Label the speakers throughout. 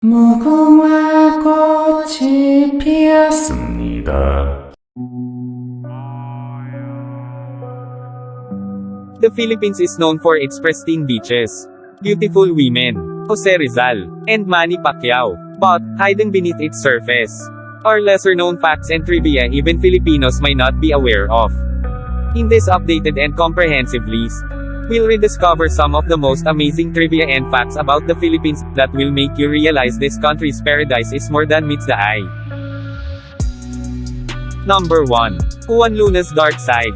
Speaker 1: 무궁화 꽃이 피었습니다.
Speaker 2: The Philippines is known for its pristine beaches, beautiful women, Jose Rizal, and Manny Pacquiao. But, hidden beneath its surface, are lesser-known facts and trivia even Filipinos may not be aware of. In this updated and comprehensive list, we'll rediscover some of the most amazing trivia and facts about the Philippines that will make you realize this country's paradise is more than meets the eye. Number 1. Juan Luna's Dark Side.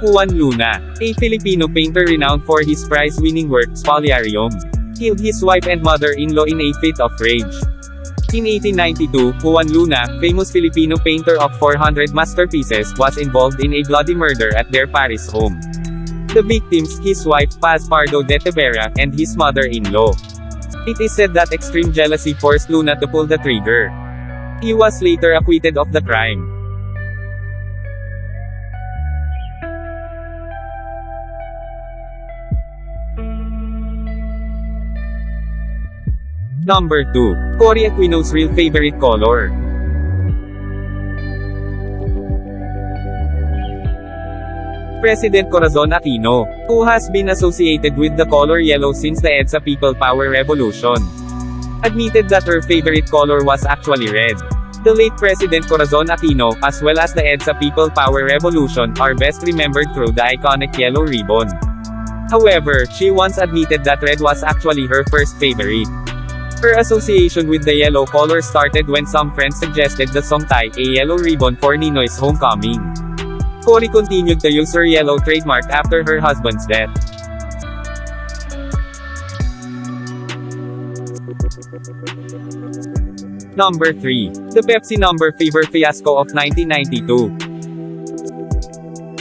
Speaker 2: Juan Luna, a Filipino painter renowned for his prize-winning work Spoliarium, killed his wife and mother-in-law in a fit of rage. In 1892, Juan Luna, famous Filipino painter of 400 masterpieces, was involved in a bloody murder at their Paris home. The victims, his wife, Paz Pardo de Tavera, and his mother-in-law. It is said that extreme jealousy forced Luna to pull the trigger. He was later acquitted of the crime. Number 2. Cory Aquino's real favorite color. President Corazon Aquino, who has been associated with the color yellow since the EDSA People Power Revolution, admitted that her favorite color was actually red. The late President Corazon Aquino, as well as the EDSA People Power Revolution, are best remembered through the iconic yellow ribbon. However, she once admitted that red was actually her first favorite. Her association with the yellow color started when some friends suggested the song Tie a Yellow Ribbon for Ninoy's homecoming. Cory continued to use her yellow trademark after her husband's death. Number 3. The Pepsi number fever fiasco of 1992.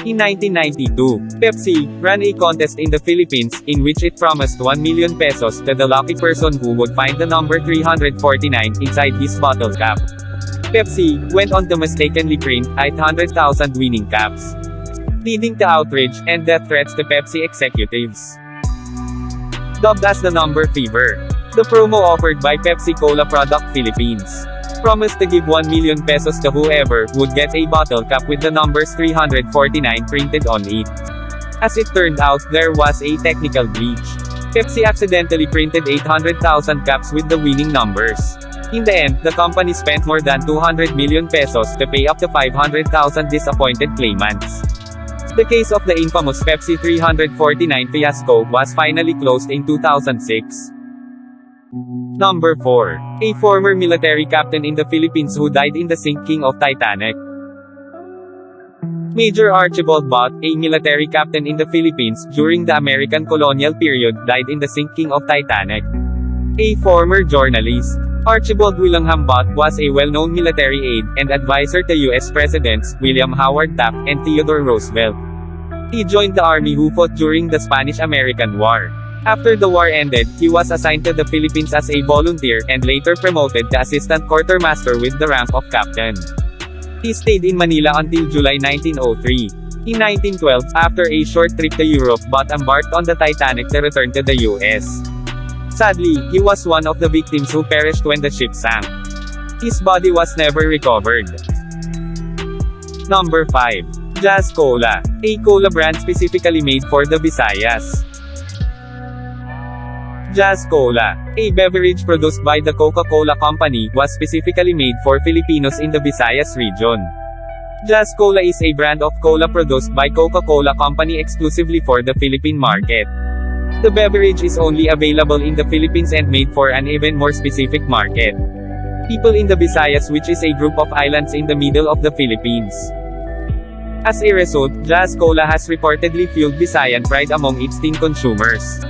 Speaker 2: In 1992, Pepsi ran a contest in the Philippines, in which it promised 1 million pesos to the lucky person who would find the number 349 inside his bottle cap. Pepsi went on to mistakenly print 800,000 winning caps, leading to outrage and death threats to Pepsi executives. Dubbed as the number fever, the promo offered by Pepsi Cola Product Philippines promised to give 1 million pesos to whoever would get a bottle cap with the numbers 349 printed on it. As it turned out, there was a technical glitch. Pepsi accidentally printed 800,000 caps with the winning numbers. In the end, the company spent more than 200 million pesos to pay up to 500,000 disappointed claimants. The case of the infamous Pepsi 349 fiasco was finally closed in 2006. Number 4. A former military captain in the Philippines who died in the sinking of Titanic. Major Archibald Bott, a military captain in the Philippines during the American colonial period, died in the sinking of Titanic. A former journalist, Archibald Willingham Bott was a well-known military aide and advisor to U.S. Presidents William Howard Taft and Theodore Roosevelt. He joined the army who fought during the Spanish-American War. After the war ended, he was assigned to the Philippines as a volunteer and later promoted to assistant quartermaster with the rank of captain. He stayed in Manila until July 1903. In 1912, after a short trip to Europe, Bott embarked on the Titanic to return to the US. Sadly, he was one of the victims who perished when the ship sank. His body was never recovered. Number 5. Jazz Cola, a cola brand specifically made for the Visayas. Jazz Cola, a beverage produced by the Coca-Cola Company, was specifically made for Filipinos in the Visayas region. Jazz Cola is a brand of cola produced by Coca-Cola Company exclusively for the Philippine market. The beverage is only available in the Philippines and made for an even more specific market: people in the Visayas, which is a group of islands in the middle of the Philippines. As a result, Jazz Cola has reportedly fueled Visayan pride among its teen consumers.